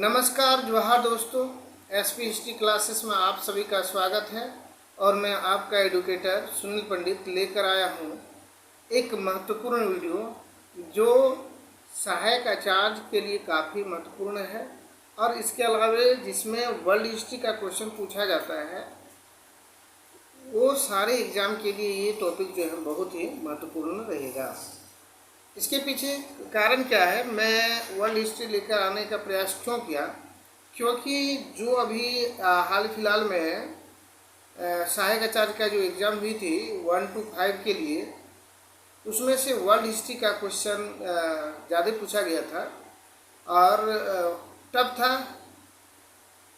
नमस्कार जोहार दोस्तों, एसपी हिस्ट्री क्लासेस में आप सभी का स्वागत है। और मैं आपका एडुकेटर सुनील पंडित लेकर आया हूँ एक महत्वपूर्ण वीडियो जो सहायक आचार्य के लिए काफ़ी महत्वपूर्ण है और इसके अलावा जिसमें वर्ल्ड हिस्ट्री का क्वेश्चन पूछा जाता है, वो सारे एग्ज़ाम के लिए ये टॉपिक जो है बहुत ही महत्वपूर्ण रहेगा। इसके पीछे कारण क्या है, मैं वर्ल्ड हिस्ट्री लेकर आने का प्रयास क्यों किया, क्योंकि जो अभी हाल फिलहाल में सहायक आचार्य का जो एग्ज़ाम हुई थी 1 to 5 के लिए, उसमें से वर्ल्ड हिस्ट्री का क्वेश्चन ज़्यादा पूछा गया था और टफ था।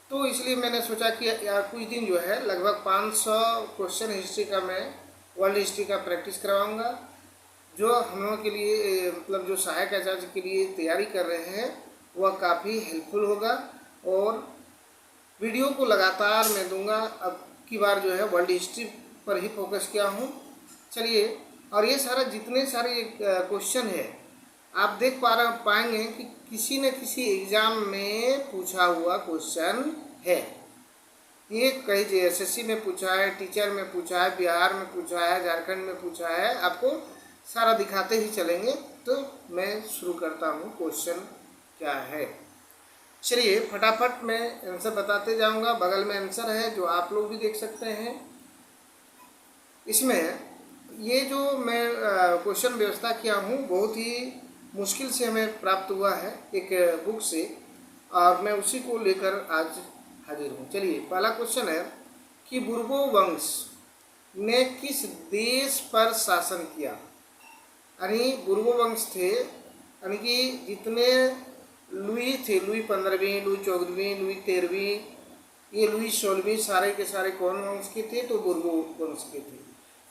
तो इसलिए मैंने सोचा कि यार कुछ दिन जो है लगभग 500 क्वेश्चन हिस्ट्री का मैं वर्ल्ड हिस्ट्री का प्रैक्टिस करवाऊँगा, जो हम लोगों के लिए मतलब जो सहायक आचार्य के लिए तैयारी कर रहे हैं वह काफ़ी हेल्पफुल होगा। और वीडियो को लगातार मैं दूंगा। अब की बार जो है वर्ल्ड हिस्ट्री पर ही फोकस किया हूँ। चलिए, और ये सारा जितने सारे क्वेश्चन है आप देख पाएंगे कि किसी न किसी एग्ज़ाम में पूछा हुआ क्वेश्चन है। ये कहीं एसएससी में पूछा है, टीचर में पूछा है, बिहार में पूछा है, झारखंड में पूछा है, आपको सारा दिखाते ही चलेंगे। तो मैं शुरू करता हूँ, क्वेश्चन क्या है। चलिए फटाफट मैं आंसर बताते जाऊँगा। बगल में आंसर है जो आप लोग भी देख सकते हैं। इसमें ये जो मैं क्वेश्चन व्यवस्था किया हूँ बहुत ही मुश्किल से हमें प्राप्त हुआ है एक बुक से, और मैं उसी को लेकर आज हाजिर हूँ। चलिए, पहला क्वेश्चन है कि बुर्बो वंश ने किस देश पर शासन किया। यानी बुर्बो वंश थे, यानी कि जितने लुई थे, लुई 15वीं, लुई 14वीं, लुई 13वीं, ये लुई 16वीं, सारे के सारे कौन वंश के थे? तो बुर्बो वंश के थे।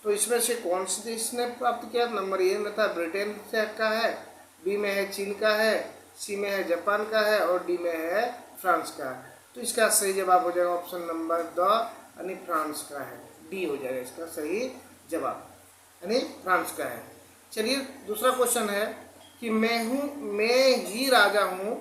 तो इसमें से कौन से देश ने प्राप्त किया? नंबर ए में था ब्रिटेन का है, बी में है चीन का है, सी में है जापान का है और डी में है फ्रांस का है। तो इसका सही जवाब हो जाएगा ऑप्शन नंबर द, यानी फ्रांस का है। डी हो जाएगा इसका सही जवाब, यानी फ्रांस का है। चलिए, दूसरा क्वेश्चन है कि मैं ही राजा हूँ,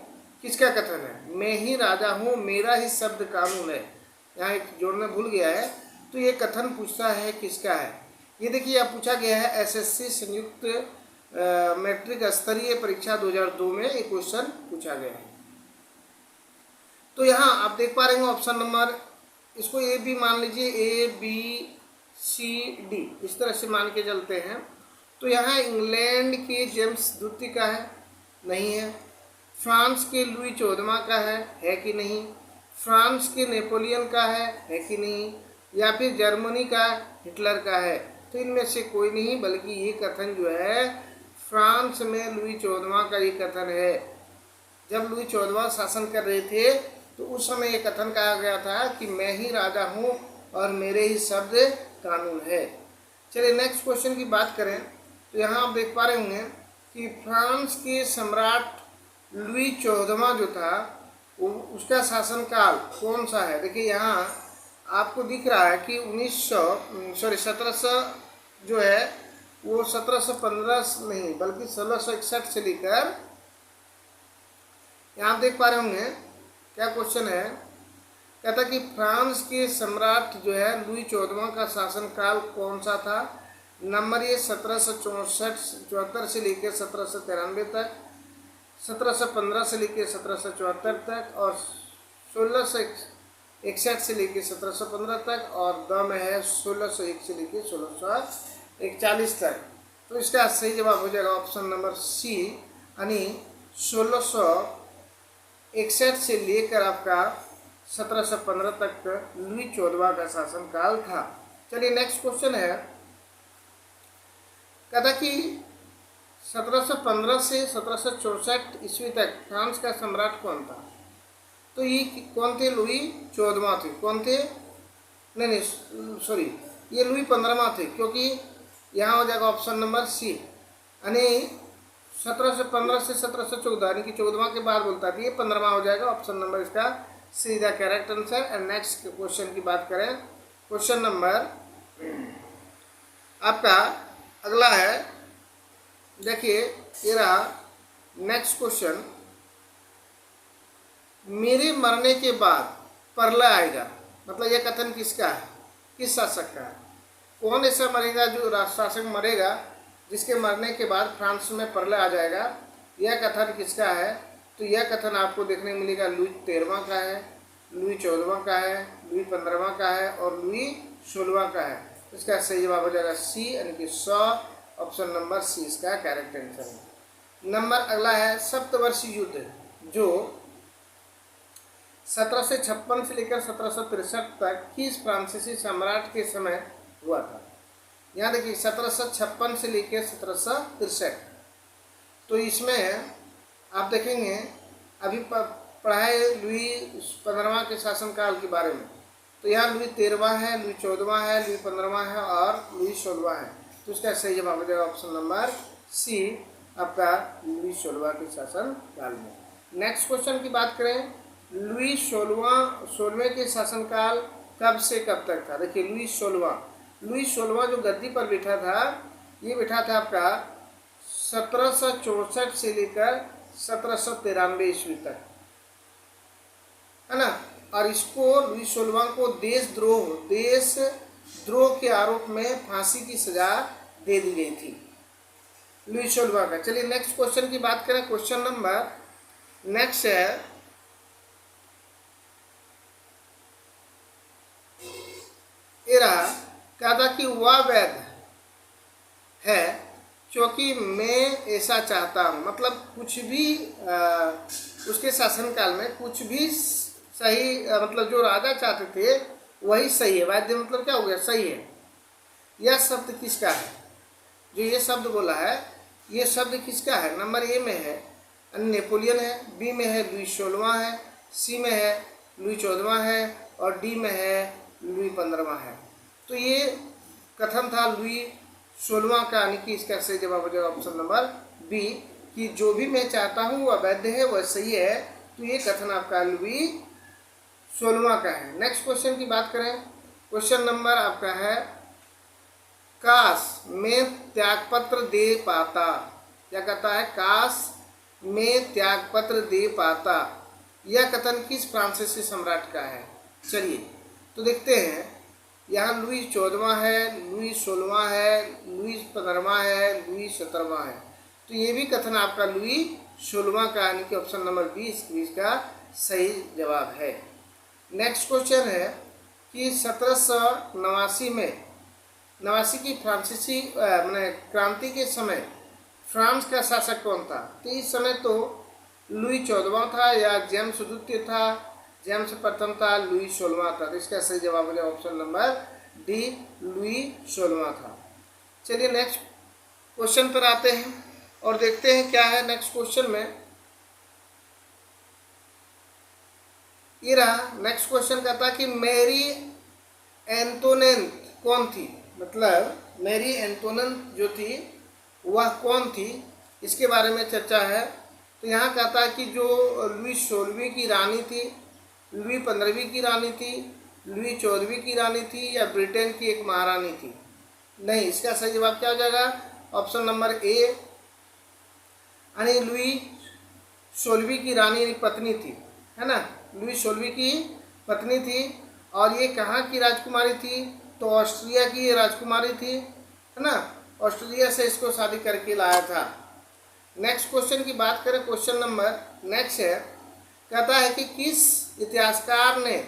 किसका कथन है? मैं ही राजा हूँ, मेरा ही शब्द कानून है। यहाँ एक जोड़ना भूल गया है। तो ये कथन पूछता है किसका है? ये देखिए, यह पूछा गया है एसएससी संयुक्त मैट्रिक स्तरीय परीक्षा 2002 में ये क्वेश्चन पूछा गया है। तो यहाँ आप देख पा रहे हैं ऑप्शन नंबर, इसको ए बी मान लीजिए, ए बी सी डी इस तरह से मान के चलते हैं। तो यहाँ इंग्लैंड के जेम्स द्वितीय का है? नहीं है। फ्रांस के लुई 14वां का है कि नहीं? फ्रांस के नेपोलियन का है कि नहीं? या फिर जर्मनी का हिटलर का है? तो इनमें से कोई नहीं, बल्कि ये कथन जो है फ्रांस में लुई 14वां का ये कथन है। जब लुई 14वां शासन कर रहे थे तो उस समय ये कथन कहा गया था कि मैं ही राजा हूँ और मेरे ही शब्द कानून है। चलिए नेक्स्ट क्वेश्चन की बात करें तो यहाँ आप देख पा रहे होंगे कि फ्रांस के सम्राट लुई 14वां जो था उसका शासनकाल कौन सा है? देखिए यहाँ आपको दिख रहा है कि 1700 जो है वो 1715 नहीं बल्कि 1661 से लेकर, यहाँ आप देख पा रहे होंगे क्या क्वेश्चन है। कहता कि फ्रांस के सम्राट जो है लुई 14वां का शासनकाल कौन सा था? नंबर ये 1774 से लेकर 1793 तक, 1715 से लेकर 1774 तक और 1661 से लेकर 1715 तक, और द में है 1601 से लेकर 1641 तक। तो इसका सही जवाब हो जाएगा ऑप्शन नंबर सी, यानी 1661 से लेकर आपका 1715 तक लुई 14वां का शासनकाल था। चलिए नेक्स्ट क्वेश्चन है, कहता कि 1715 से 1764 ईस्वी तक फ्रांस का सम्राट कौन था? तो ये कौन थे? लुई 14वां थे। कौन थे? नहीं सॉरी, ये लुई 15वां थे, क्योंकि यहाँ हो जाएगा ऑप्शन नंबर सी, यानी 1715 से 1714, यानी कि 14वां के बाद बोलता है, ये 15वां हो जाएगा। ऑप्शन नंबर इसका सीधा correct answer. And next question की बात करें, क्वेश्चन नंबर आपका अगला है, देखिए ये रहा नेक्स्ट क्वेश्चन। मेरे मरने के बाद प्रलय आएगा, मतलब यह कथन किसका है, किस शासक का है? कौन ऐसा मरेगा जो शासक मरेगा जिसके मरने के बाद फ्रांस में प्रलय आ जाएगा? यह कथन किसका है? तो यह कथन आपको देखने को मिलेगा लुई 13वां का है, लुई 14वां का है, लुई 15वां का है और लुई 16वां का है। इसका सही जवाब हो जाएगा सी, यानी कि 100। ऑप्शन नंबर सी इसका करेक्ट आंसर है। नंबर अगला है सप्तवर्षीय युद्ध, जो 1756 से लेकर 1763 तक किस फ्रांसीसी सम्राट के समय हुआ था? यहाँ देखिए 1756 से लेकर 1763। तो इसमें आप देखेंगे अभी पढ़ा है लुई 15वां के शासनकाल के बारे में। तो यहाँ लुई 13वां है, लुई 14वां है, लुई 15वां है और लुई 16वां है। तो इसका सही जवाब हो जाएगा ऑप्शन नंबर सी, आपका लुई 16वां के शासनकाल में। नेक्स्ट क्वेश्चन की बात करें, लुई 16वें के शासनकाल कब से कब तक था? देखिए लुई 16वां जो गद्दी पर बैठा था, ये बैठा था आपका 1764 से लेकर 1793 ईस्वी तक, है ना। और इसको लुई 16वां को देशद्रोह के आरोप में फांसी की सजा दे दी गई थी, लुई 16वां का। चलिए नेक्स्ट क्वेश्चन की बात करें। क्वेश्चन नंबर नेक्स्ट है, ये रहा, कहा था कि वह वैध है क्योंकि मैं ऐसा चाहता हूँ। मतलब कुछ भी उसके शासनकाल में कुछ भी सही, मतलब जो राजा चाहते थे वही सही है। वैध मतलब क्या हो गया? सही है। यह शब्द किसका है? जो ये शब्द बोला है, ये शब्द किसका है? नंबर ए में है नेपोलियन है, बी में है लुई 16वां है, सी में है लुई 14वां है और डी में है लुई 15वां है। तो ये कथन था लुई 16वां का, यानी कि इसका सही जवाब हो जाएगा ऑप्शन नंबर बी, कि जो भी मैं चाहता हूँ वह वैध है, वह सही है। तो ये कथन आपका लुई 16वां का है। नेक्स्ट क्वेश्चन की बात करें। क्वेश्चन नंबर आपका है, काश मैं त्यागपत्र दे पाता। क्या कहता है? काश मैं त्यागपत्र दे पाता। यह कथन किस फ्रांसीसी सम्राट का है? चलिए तो देखते हैं। यहाँ लुई 14वां है, लुई 16वां है, लुई 15वां है, लुई 17वां है। तो ये भी कथन आपका लुई 16वां का, यानी कि ऑप्शन नंबर बी इसका सही जवाब है। नेक्स्ट क्वेश्चन है कि 1789 में की फ्रांसीसी मैंने क्रांति के समय फ्रांस का शासक कौन था? तो इस समय तो लुई 14वां था या जेम्स द्वितीय था, जेम्स प्रथम था, लुई 16वां था। तो इसका सही जवाब हो जाएगा ऑप्शन नंबर डी, लुई 16वां था। चलिए नेक्स्ट क्वेश्चन पर आते हैं और देखते हैं क्या है नेक्स्ट क्वेश्चन में। ये रहा नेक्स्ट क्वेश्चन, कहता कि मैरी एंटोनेट कौन थी? मतलब मैरी एंटोनेट जो थी वह कौन थी, इसके बारे में चर्चा है। तो यहाँ कहता है कि जो लुई 16वीं की रानी थी, लुई 15वीं की रानी थी, लुई 14वीं की रानी थी या ब्रिटेन की एक महारानी थी? नहीं, इसका सही जवाब क्या हो जाएगा? ऑप्शन नंबर ए, यानी लुई 16वीं की रानी पत्नी थी, है ना। लुई 16वीं की पत्नी थी और ये कहाँ की राजकुमारी थी? तो ऑस्ट्रिया की ये राजकुमारी थी, है ना। ऑस्ट्रेलिया से इसको शादी करके लाया था। नेक्स्ट क्वेश्चन की बात करें। क्वेश्चन नंबर नेक्स्ट है, कहता है कि किस इतिहासकार ने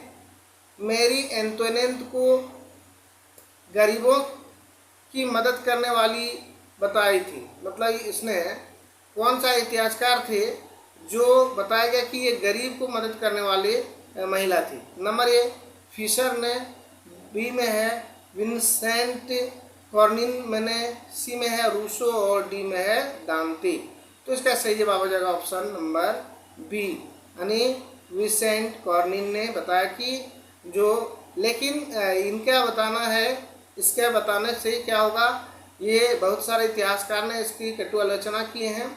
मैरी एंटोनेट को गरीबों की मदद करने वाली बताई थी? मतलब इसने कौन सा इतिहासकार थे जो बताया गया कि ये गरीब को मदद करने वाली महिला थी? नंबर ए फिशर ने, बी में है विंसेंट कॉर्निन में, सी में है रूसो और डी में है दांते। तो इसका सही जवाब हो जाएगा ऑप्शन नंबर बी, यानी विंसेंट कॉर्निन ने बताया कि जो, लेकिन इनका बताना है, इसके बताने से क्या होगा, ये बहुत सारे इतिहासकार ने इसकी कटु आलोचना किए हैं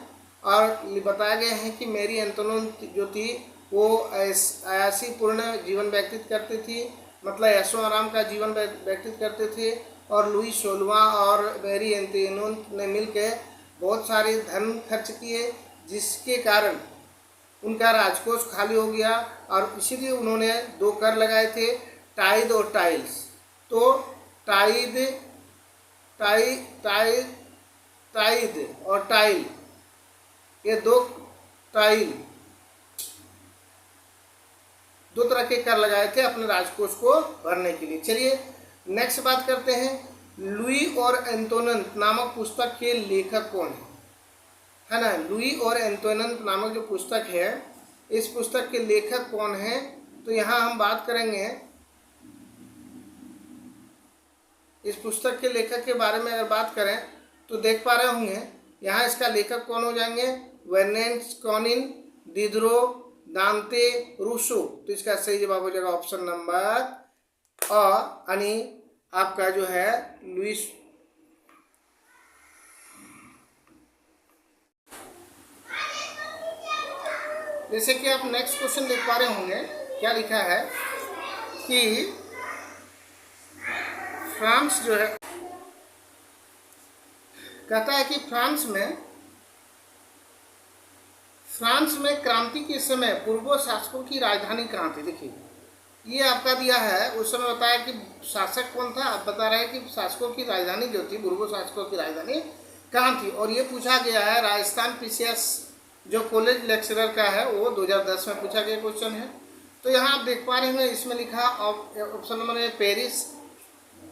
और बताया गया है कि मैरी एंटोनेट जो थी वो ऐसी पूर्ण जीवन व्यतीत करती थी, मतलब ऐशो आराम का जीवन व्यतीत करते थे। और लुई 16वां और मैरी एंटोनेट ने मिलकर बहुत सारे धन खर्च किए, जिसके कारण उनका राजकोष खाली हो गया और इसीलिए उन्होंने 2 कर लगाए थे, टाइद और टाइल्स। तो टाइद और टाइल, ये 2 टाइल 2 तरह के कर लगाए थे अपने राजकोष को भरने के लिए। चलिए नेक्स्ट बात करते हैं, लुई और एंटोनिन नामक पुस्तक के लेखक कौन है ना। लुई और एंटोनिन नामक जो पुस्तक है, इस पुस्तक के लेखक कौन है, तो यहाँ हम बात करेंगे इस पुस्तक के लेखक के बारे में। अगर बात करें तो देख पा रहे होंगे यहाँ इसका लेखक कौन हो जाएंगे, वेनेंस कॉनिन, डिदरो, दांते, रूसो। तो इसका सही जवाब हो जाएगा ऑप्शन नंबर यानी आपका जो है लुइस। जैसे कि आप नेक्स्ट क्वेश्चन देख पा रहे होंगे, क्या लिखा है कि फ्रांस जो है, कहता है कि फ्रांस में क्रांति के समय पूर्व शासकों की राजधानी कहाँ थी। देखिए ये आपका दिया है, उस समय बताया कि शासक कौन था, आप बता रहे हैं कि शासकों की राजधानी जो थी, पूर्व शासकों की राजधानी कहाँ थी। और ये पूछा गया है राजस्थान पीसीएस जो कॉलेज लेक्चरर का है, वो 2010 में पूछा गया क्वेश्चन है। तो यहाँ आप देख पा रहे हैं इसमें लिखा option number A Paris,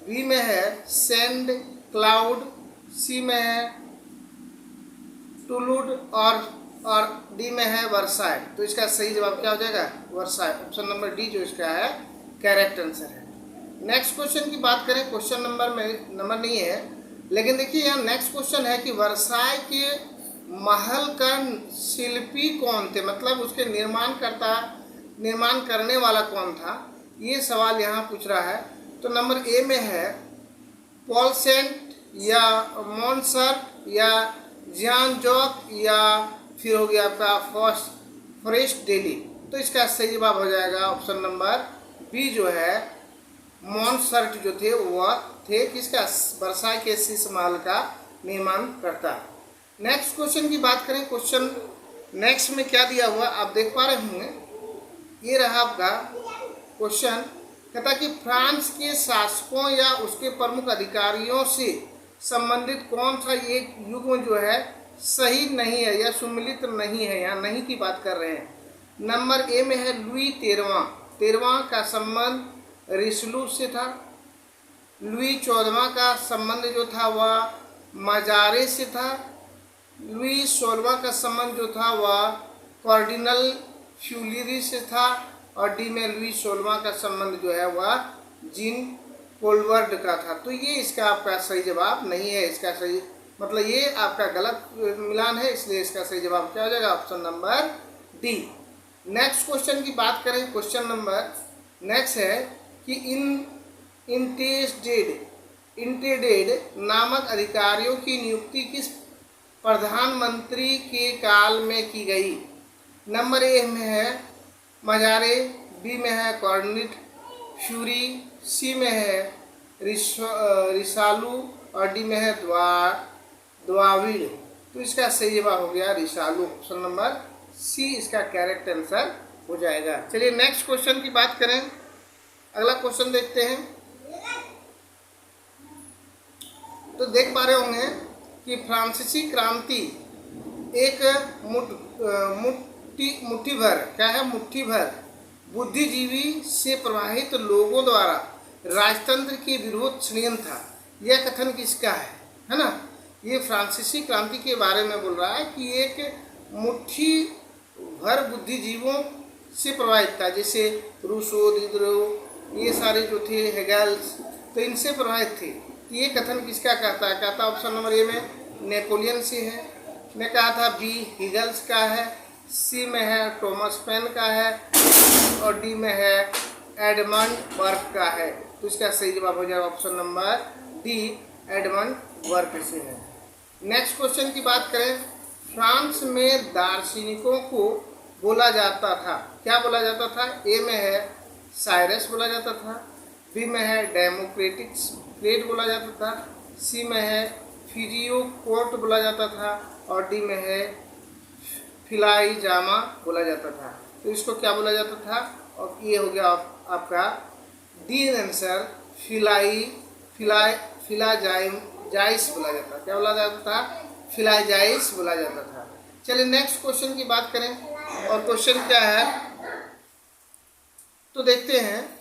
B में है सेंड क्लाउड, सी में है टुलूड और डी में है वर्साई। तो इसका सही जवाब क्या हो जाएगा, वर्साई। ऑप्शन नंबर डी जो इसका है करेक्ट आंसर है। नेक्स्ट क्वेश्चन की बात करें, क्वेश्चन नंबर नहीं है, लेकिन देखिए यहाँ नेक्स्ट क्वेश्चन है कि वर्साई के महल का शिल्पी कौन थे, मतलब उसके निर्माण करने वाला कौन था, ये सवाल यहाँ पूछ रहा है। तो नंबर ए में है पॉल सेंट या मॉन्सर्ट या जियान जोक या फिर हो गया आपका फॉरेस्ट डेली। तो इसका सही जवाब हो जाएगा ऑप्शन नंबर बी जो है मॉन्सर्ट जो थे वह थे किसका, वर्साई के शीश महल का निर्माण करता। नेक्स्ट क्वेश्चन की बात करें, क्वेश्चन नेक्स्ट में क्या दिया हुआ आप देख पा रहे होंगे, ये रहा आपका क्वेश्चन। कहता कि फ्रांस के शासकों या उसके प्रमुख अधिकारियों से संबंधित कौन सा ये युग्म जो है सही नहीं है या सुमिलित नहीं है, यहाँ नहीं की बात कर रहे हैं। नंबर ए में है लुई 13वां का संबंध रिसलू से था। लुई 14वां का संबंध जो था वह मजारे से था। लुई 16वां का संबंध जो था वह कार्डिनल फ्यूलिरी से था। और डी में लुई 16वां का संबंध जो है वह जीन कोलवर्ड का था। तो ये इसका आपका सही जवाब नहीं है, इसका सही मतलब ये आपका गलत मिलान है, इसलिए इसका सही जवाब क्या हो जाएगा, option number D. Next question की बात करें, क्वेश्चन नंबर नेक्स्ट है कि इंटेडेड नामक अधिकारियों की नियुक्ति किस प्रधानमंत्री के काल में की गई। नंबर ए में है मजारे, बी में है कॉर्निट फ्यूरी, सी में है रिसालू और डी में है द्वाविड़। तो इसका सही जवाब हो गया रिसालू, ऑप्शन नंबर सी इसका करेक्ट आंसर हो जाएगा। चलिए नेक्स्ट क्वेश्चन की बात करें, अगला क्वेश्चन देखते हैं। तो देख पा रहे होंगे कि फ्रांसीसी क्रांति एक मुट्ठी भर क्या है, मुट्ठी भर बुद्धिजीवी से प्रभावित लोगों द्वारा राजतंत्र के विरोध षड्यंत्र था। यह कथन किसका है ना। ये फ्रांसीसी क्रांति के बारे में बोल रहा है कि एक मुट्ठी भर बुद्धिजीवों से प्रभावित था, जैसे रूसो, दिदरो, ये सारे जो थे हेगल्स, तो इनसे प्रभावित थे। तो ये कथन किसका कहता है, कहता ऑप्शन नंबर ए में नेपोलियन से है, मैं कहा था बी हिगल्स का है, सी में है थॉमस पेन का है और डी में है एडमंड बर्क का है। तो इसका सही जवाब हो जाएगा option number D Edmund Burke से है। नेक्स्ट क्वेश्चन की बात करें, फ्रांस में दार्शनिकों को बोला जाता था, क्या बोला जाता था। ए में है साइरस बोला जाता था, बी में है डेमोक्रेट बोला जाता था, सी में है फिजियोकोट बोला जाता था और डी में है फिलाइजामा बोला जाता था। तो इसको क्या बोला जाता था? और ये हो गया आपका डी आंसर, फिलाजाइस बोला जाता था। क्या बोला जाता था? फिलाजाइस बोला जाता था। चलिए नेक्स्ट क्वेश्चन की बात करें, और क्वेश्चन क्या है तो देखते हैं।